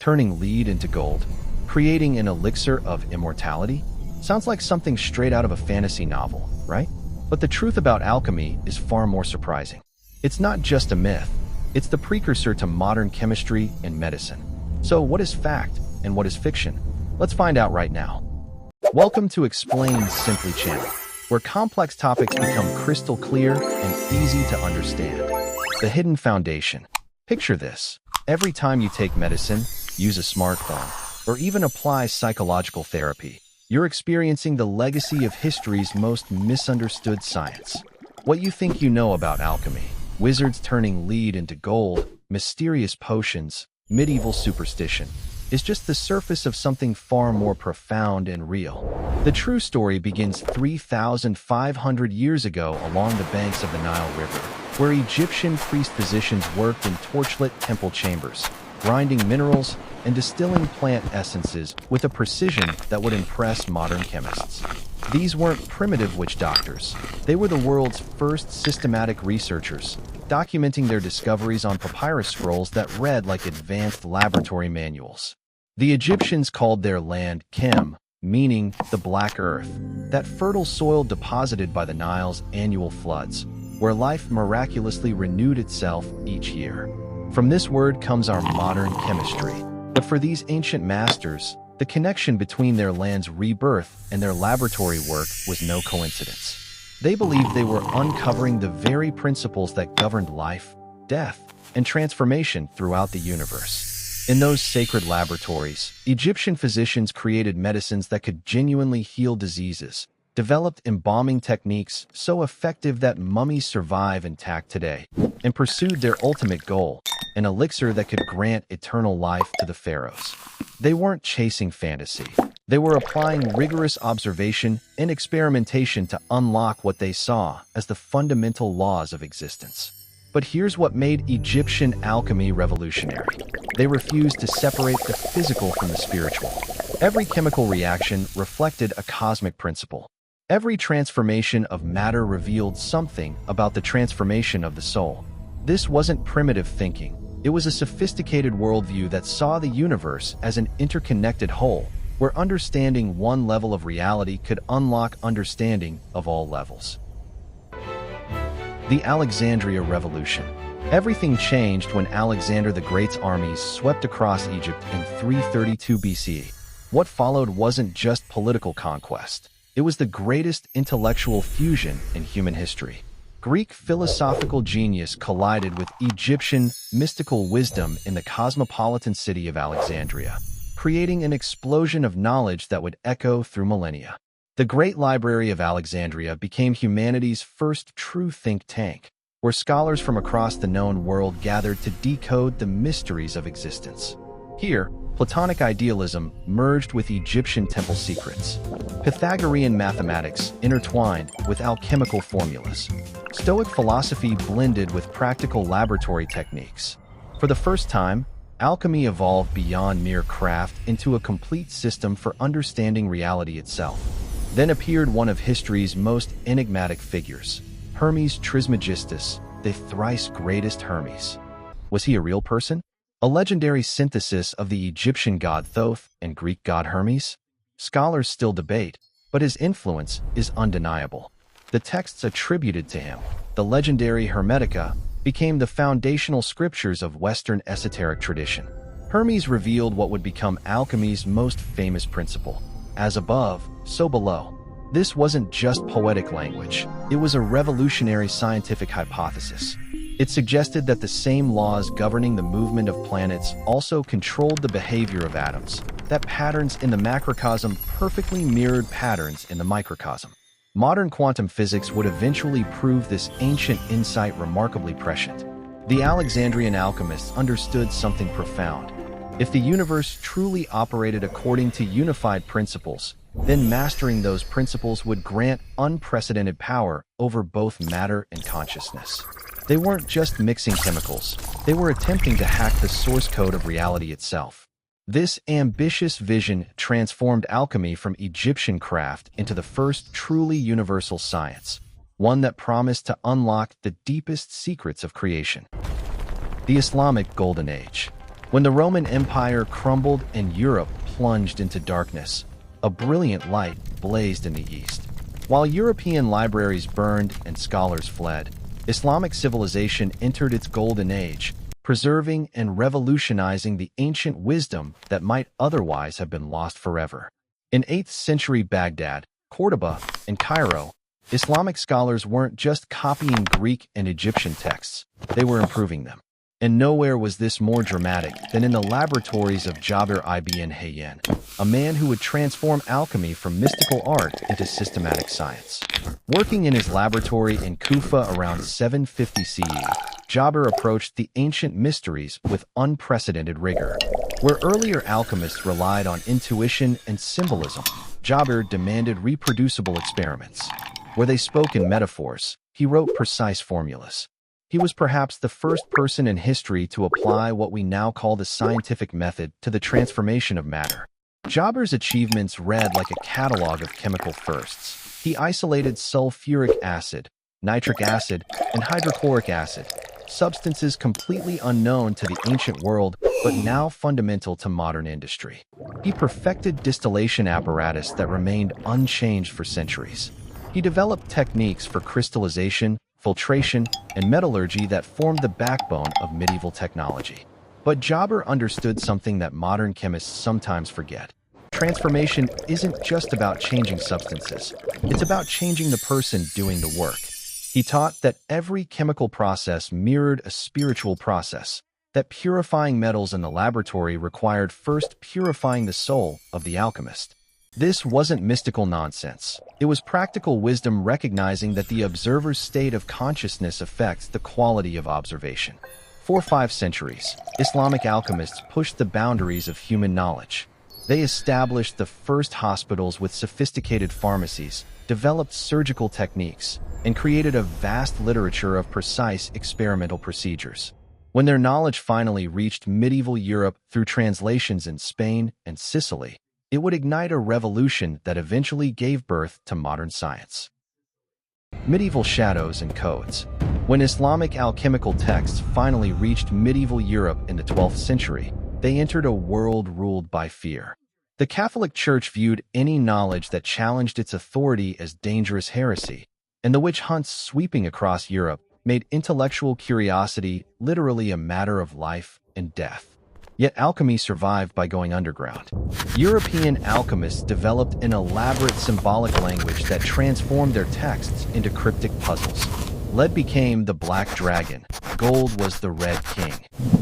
turning lead into gold, creating an elixir of immortality? Sounds like something straight out of a fantasy novel, right? But the truth about alchemy is far more surprising. It's not just a myth. It's the precursor to modern chemistry and medicine. So what is fact and what is fiction? Let's find out right now. Welcome to Explained Simply channel, where complex topics become crystal clear and easy to understand. The hidden foundation. Picture this. Every time you take medicine, use a smartphone, or even apply psychological therapy, you're experiencing the legacy of history's most misunderstood science. What you think you know about alchemy, wizards turning lead into gold, mysterious potions, medieval superstition, is just the surface of something far more profound and real. The true story begins 3,500 years ago along the banks of the Nile River, where Egyptian priest-physicians worked in torchlit temple chambers, grinding minerals and distilling plant essences with a precision that would impress modern chemists. These weren't primitive witch doctors. They were the world's first systematic researchers, documenting their discoveries on papyrus scrolls that read like advanced laboratory manuals. The Egyptians called their land Kem, meaning the Black Earth, that fertile soil deposited by the Nile's annual floods, where life miraculously renewed itself each year. From this word comes our modern chemistry. But for these ancient masters, the connection between their land's rebirth and their laboratory work was no coincidence. They believed they were uncovering the very principles that governed life, death, and transformation throughout the universe. In those sacred laboratories, Egyptian physicians created medicines that could genuinely heal diseases, developed embalming techniques so effective that mummies survive intact today, and pursued their ultimate goal, an elixir that could grant eternal life to the pharaohs. They weren't chasing fantasy. They were applying rigorous observation and experimentation to unlock what they saw as the fundamental laws of existence. But here's what made Egyptian alchemy revolutionary. They refused to separate the physical from the spiritual. Every chemical reaction reflected a cosmic principle. Every transformation of matter revealed something about the transformation of the soul. This wasn't primitive thinking. It was a sophisticated worldview that saw the universe as an interconnected whole, where understanding one level of reality could unlock understanding of all levels. The Alexandria Revolution. Everything changed when Alexander the Great's armies swept across Egypt in 332 BCE. What followed wasn't just political conquest. It was the greatest intellectual fusion in human history. Greek philosophical genius collided with Egyptian mystical wisdom in the cosmopolitan city of Alexandria, creating an explosion of knowledge that would echo through millennia. The Great Library of Alexandria became humanity's first true think tank, where scholars from across the known world gathered to decode the mysteries of existence. Here, Platonic idealism merged with Egyptian temple secrets. Pythagorean mathematics intertwined with alchemical formulas. Stoic philosophy blended with practical laboratory techniques. For the first time, alchemy evolved beyond mere craft into a complete system for understanding reality itself. Then appeared one of history's most enigmatic figures, Hermes Trismegistus, the thrice greatest Hermes. Was he a real person? A legendary synthesis of the Egyptian god Thoth and Greek god Hermes? Scholars still debate, but his influence is undeniable. The texts attributed to him, the legendary Hermetica, became the foundational scriptures of Western esoteric tradition. Hermes revealed what would become alchemy's most famous principle: as above, so below. This wasn't just poetic language. It was a revolutionary scientific hypothesis. It suggested that the same laws governing the movement of planets also controlled the behavior of atoms, that patterns in the macrocosm perfectly mirrored patterns in the microcosm. Modern quantum physics would eventually prove this ancient insight remarkably prescient. The Alexandrian alchemists understood something profound. If the universe truly operated according to unified principles, then mastering those principles would grant unprecedented power over both matter and consciousness. They weren't just mixing chemicals, they were attempting to hack the source code of reality itself. This ambitious vision transformed alchemy from Egyptian craft into the first truly universal science, one that promised to unlock the deepest secrets of creation. The Islamic Golden Age. When the Roman Empire crumbled and Europe plunged into darkness, a brilliant light blazed in the east. While European libraries burned and scholars fled, Islamic civilization entered its golden age, preserving and revolutionizing the ancient wisdom that might otherwise have been lost forever. In 8th century Baghdad, Cordoba, and Cairo, Islamic scholars weren't just copying Greek and Egyptian texts, they were improving them. And nowhere was this more dramatic than in the laboratories of Jabir ibn Hayyan, a man who would transform alchemy from mystical art into systematic science. Working in his laboratory in Kufa around 750 CE, Jabir approached the ancient mysteries with unprecedented rigor. Where earlier alchemists relied on intuition and symbolism, Jabir demanded reproducible experiments. Where they spoke in metaphors, he wrote precise formulas. He was perhaps the first person in history to apply what we now call the scientific method to the transformation of matter. Jabir's achievements read like a catalog of chemical firsts. He isolated sulfuric acid, nitric acid, and hydrochloric acid, substances completely unknown to the ancient world but now fundamental to modern industry. He perfected distillation apparatus that remained unchanged for centuries. He developed techniques for crystallization, filtration, and metallurgy that formed the backbone of medieval technology. But Jabir understood something that modern chemists sometimes forget. Transformation isn't just about changing substances. It's about changing the person doing the work. He taught that every chemical process mirrored a spiritual process, that purifying metals in the laboratory required first purifying the soul of the alchemist. This wasn't mystical nonsense. It was practical wisdom recognizing that the observer's state of consciousness affects the quality of observation. For 5 centuries, Islamic alchemists pushed the boundaries of human knowledge. They established the first hospitals with sophisticated pharmacies, developed surgical techniques, and created a vast literature of precise experimental procedures. When their knowledge finally reached medieval Europe through translations in Spain and Sicily, it would ignite a revolution that eventually gave birth to modern science. Medieval shadows and codes. When Islamic alchemical texts finally reached medieval Europe in the 12th century, they entered a world ruled by fear. The Catholic Church viewed any knowledge that challenged its authority as dangerous heresy, and the witch hunts sweeping across Europe made intellectual curiosity literally a matter of life and death. Yet alchemy survived by going underground. European alchemists developed an elaborate symbolic language that transformed their texts into cryptic puzzles. Lead became the black dragon, gold was the red king,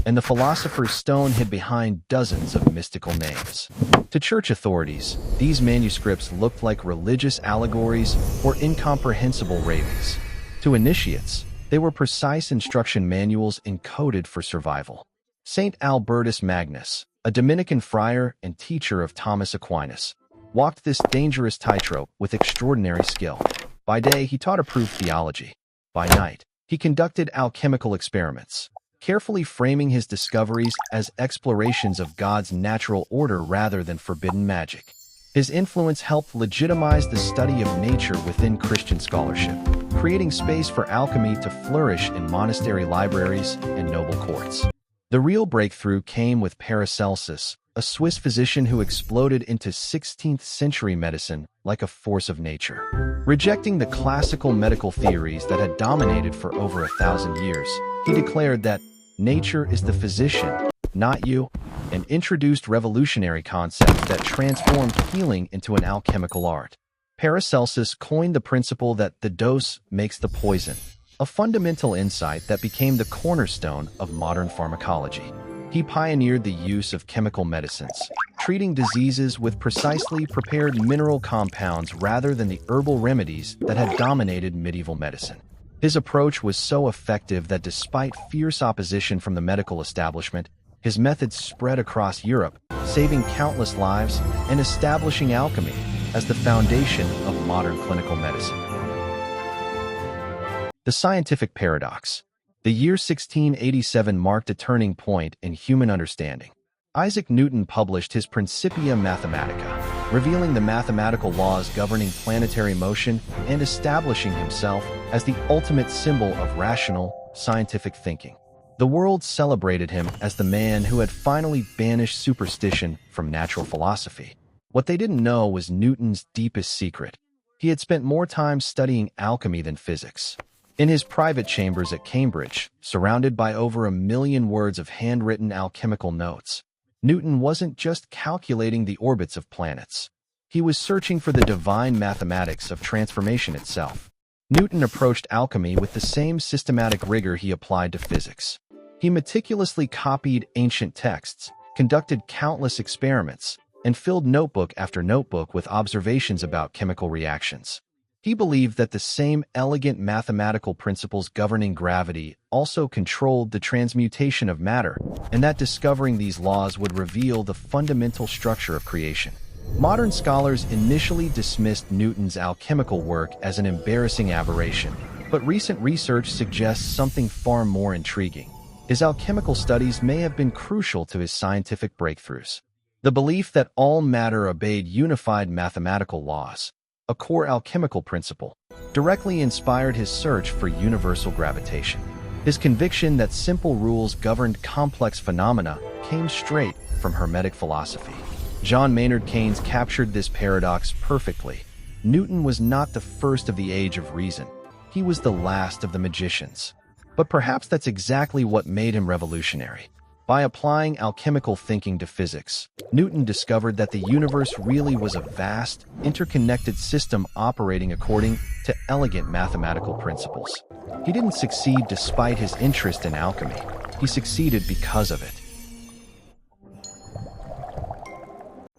and the philosopher's stone hid behind dozens of mystical names. To church authorities, these manuscripts looked like religious allegories or incomprehensible ravings. To initiates, they were precise instruction manuals encoded for survival. Saint Albertus Magnus, a Dominican friar and teacher of Thomas Aquinas, walked this dangerous tightrope with extraordinary skill. By day, he taught approved theology. By night, he conducted alchemical experiments, carefully framing his discoveries as explorations of God's natural order rather than forbidden magic. His influence helped legitimize the study of nature within Christian scholarship, creating space for alchemy to flourish in monastery libraries and noble courts. The real breakthrough came with Paracelsus, a Swiss physician who exploded into 16th century medicine like a force of nature. Rejecting the classical medical theories that had dominated for over 1,000 years, he declared that nature is the physician, not you, and introduced revolutionary concepts that transformed healing into an alchemical art. Paracelsus coined the principle that the dose makes the poison, a fundamental insight that became the cornerstone of modern pharmacology. He pioneered the use of chemical medicines, treating diseases with precisely prepared mineral compounds rather than the herbal remedies that had dominated medieval medicine. His approach was so effective that despite fierce opposition from the medical establishment, his methods spread across Europe, saving countless lives and establishing alchemy as the foundation of modern clinical medicine. The scientific paradox. The year 1687 marked a turning point in human understanding. Isaac Newton published his Principia Mathematica, revealing the mathematical laws governing planetary motion and establishing himself as the ultimate symbol of rational, scientific thinking. The world celebrated him as the man who had finally banished superstition from natural philosophy. What they didn't know was Newton's deepest secret. He had spent more time studying alchemy than physics. In his private chambers at Cambridge, surrounded by over 1,000,000 words of handwritten alchemical notes, Newton wasn't just calculating the orbits of planets. He was searching for the divine mathematics of transformation itself. Newton approached alchemy with the same systematic rigor he applied to physics. He meticulously copied ancient texts, conducted countless experiments, and filled notebook after notebook with observations about chemical reactions. He believed that the same elegant mathematical principles governing gravity also controlled the transmutation of matter, and that discovering these laws would reveal the fundamental structure of creation. Modern scholars initially dismissed Newton's alchemical work as an embarrassing aberration, but recent research suggests something far more intriguing. His alchemical studies may have been crucial to his scientific breakthroughs. The belief that all matter obeyed unified mathematical laws, a core alchemical principle, directly inspired his search for universal gravitation. His conviction that simple rules governed complex phenomena came straight from Hermetic philosophy. John Maynard Keynes captured this paradox perfectly. Newton was not the first of the age of reason. He was the last of the magicians. But perhaps that's exactly what made him revolutionary. By applying alchemical thinking to physics, Newton discovered that the universe really was a vast, interconnected system operating according to elegant mathematical principles. He didn't succeed despite his interest in alchemy. He succeeded because of it.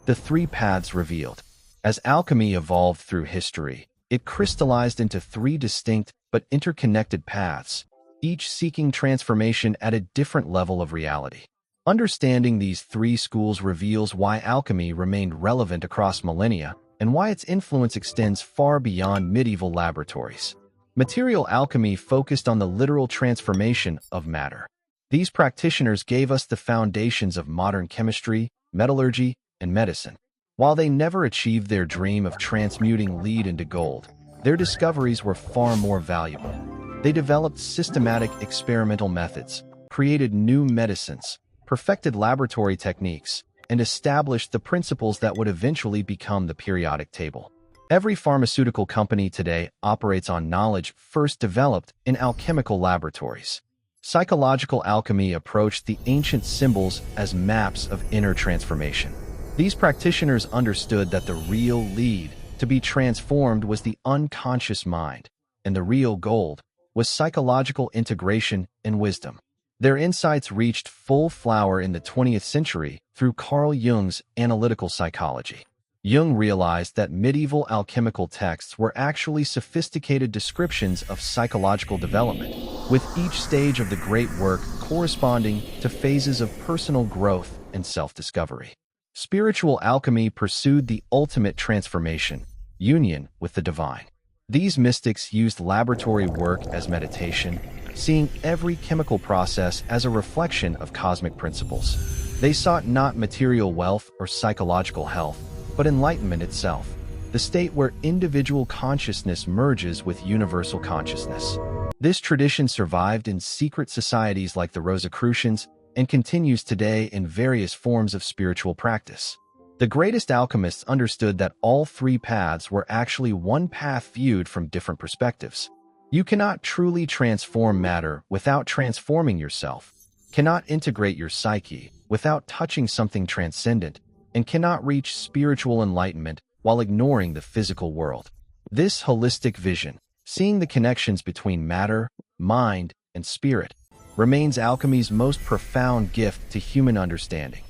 The three paths revealed. As alchemy evolved through history, it crystallized into three distinct but interconnected paths, each seeking transformation at a different level of reality. Understanding these three schools reveals why alchemy remained relevant across millennia and why its influence extends far beyond medieval laboratories. Material alchemy focused on the literal transformation of matter. These practitioners gave us the foundations of modern chemistry, metallurgy, and medicine. While they never achieved their dream of transmuting lead into gold, their discoveries were far more valuable. They developed systematic experimental methods, created new medicines, perfected laboratory techniques, and established the principles that would eventually become the periodic table. Every pharmaceutical company today operates on knowledge first developed in alchemical laboratories. Psychological alchemy approached the ancient symbols as maps of inner transformation. These practitioners understood that the real lead to be transformed was the unconscious mind, and the real gold was psychological integration and wisdom. Their insights reached full flower in the 20th century through Carl Jung's analytical psychology. Jung realized that medieval alchemical texts were actually sophisticated descriptions of psychological development, with each stage of the great work corresponding to phases of personal growth and self-discovery. Spiritual alchemy pursued the ultimate transformation, union with the divine. These mystics used laboratory work as meditation, seeing every chemical process as a reflection of cosmic principles. They sought not material wealth or psychological health, but enlightenment itself, the state where individual consciousness merges with universal consciousness. This tradition survived in secret societies like the Rosicrucians and continues today in various forms of spiritual practice. The greatest alchemists understood that all three paths were actually one path viewed from different perspectives. You cannot truly transform matter without transforming yourself, cannot integrate your psyche without touching something transcendent, and cannot reach spiritual enlightenment while ignoring the physical world. This holistic vision, seeing the connections between matter, mind, and spirit, remains alchemy's most profound gift to human understanding.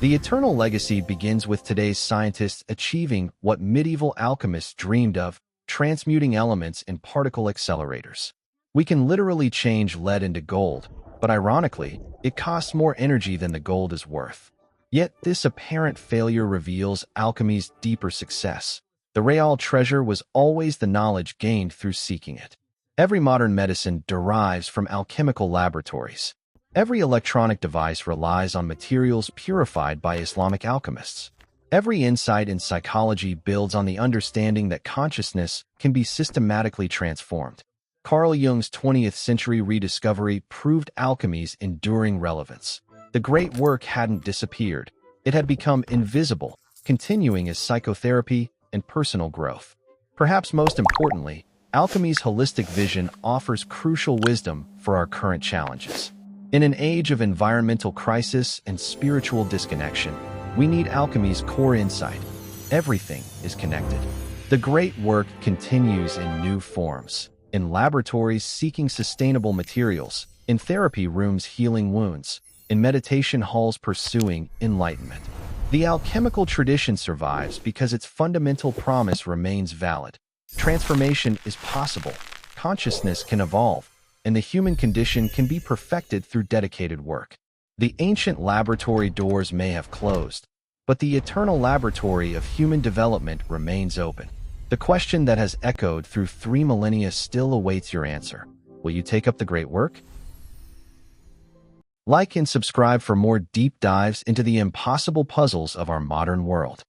The eternal legacy begins with today's scientists achieving what medieval alchemists dreamed of, transmuting elements in particle accelerators. We can literally change lead into gold, but ironically, it costs more energy than the gold is worth. Yet this apparent failure reveals alchemy's deeper success. The real treasure was always the knowledge gained through seeking it. Every modern medicine derives from alchemical laboratories. Every electronic device relies on materials purified by Islamic alchemists. Every insight in psychology builds on the understanding that consciousness can be systematically transformed. Carl Jung's 20th century rediscovery proved alchemy's enduring relevance. The great work hadn't disappeared. It had become invisible, continuing as psychotherapy and personal growth. Perhaps most importantly, alchemy's holistic vision offers crucial wisdom for our current challenges. In an age of environmental crisis and spiritual disconnection, we need alchemy's core insight. Everything is connected. The great work continues in new forms, in laboratories seeking sustainable materials, in therapy rooms healing wounds, in meditation halls pursuing enlightenment. The alchemical tradition survives because its fundamental promise remains valid. Transformation is possible, consciousness can evolve, and the human condition can be perfected through dedicated work. The ancient laboratory doors may have closed, but the eternal laboratory of human development remains open. The question that has echoed through 3 millennia still awaits your answer. Will you take up the great work? Like and subscribe for more deep dives into the impossible puzzles of our modern world.